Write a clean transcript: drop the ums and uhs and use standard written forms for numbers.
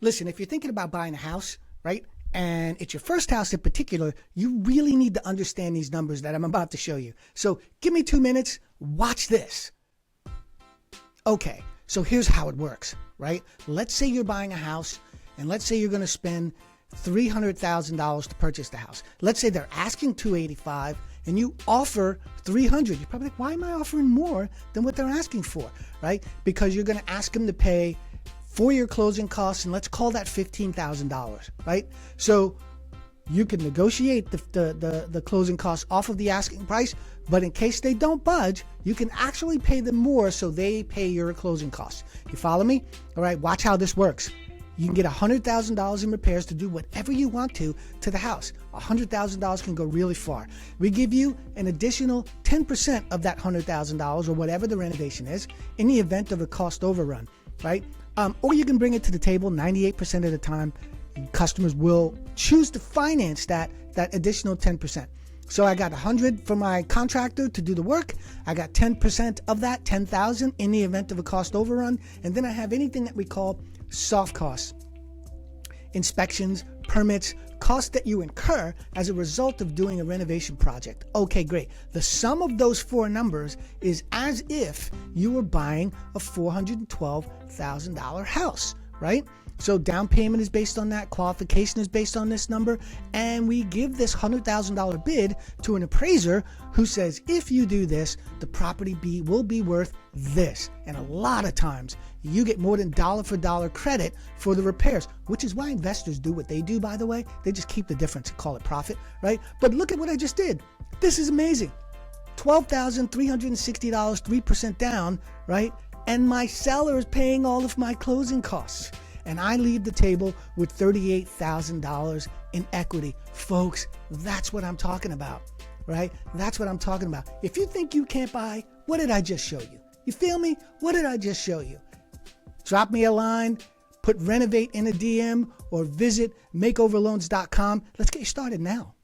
Listen, if you're thinking about buying a house, right, and it's your first house in particular, you really need to understand these numbers that I'm about to show you. So give me 2 minutes, watch this. Okay, so here's how it works, right? Let's say you're buying a house, and let's say you're going to spend $300,000 to purchase the house. Let's say they're asking $285,000 and you offer $300,000. You're probably like, why am I offering more than what they're asking for, right? Because you're going to ask them to pay for your closing costs, and let's call that $15,000, right? So you can negotiate the closing costs off of the asking price, but in case they don't budge, you can actually pay them more so they pay your closing costs. You follow me? All right, watch how this works. You can get $100,000 in repairs to do whatever you want to the house. $100,000 can go really far. We give you an additional 10% of that $100,000 or whatever the renovation is in the event of a cost overrun, right? Or you can bring it to the table. 98% of the time, customers will choose to finance that additional 10%. So I got $100,000 for my contractor to do the work. I got 10% of that, $10,000 in the event of a cost overrun. And then I have anything that we call soft costs, inspections, permits, costs that you incur as a result of doing a renovation project. Okay, great. The sum of those four numbers is as if you were buying a $412,000 house, right? So down payment is based on that, qualification is based on this number, and we give this $100,000 bid to an appraiser who says, if you do this, the property will be worth this. And a lot of times you get more than dollar for dollar credit for the repairs, which is why investors do what they do, by the way. They just keep the difference and call it profit, right? But look at what I just did. This is amazing. $12,360, 3% down, right? And my seller is paying all of my closing costs. And I leave the table with $38,000 in equity. Folks, that's what I'm talking about, right? That's what I'm talking about. If you think you can't buy, what did I just show you? You feel me? What did I just show you? Drop me a line, put Renovate in a DM, or visit makeoverloans.com. Let's get you started now.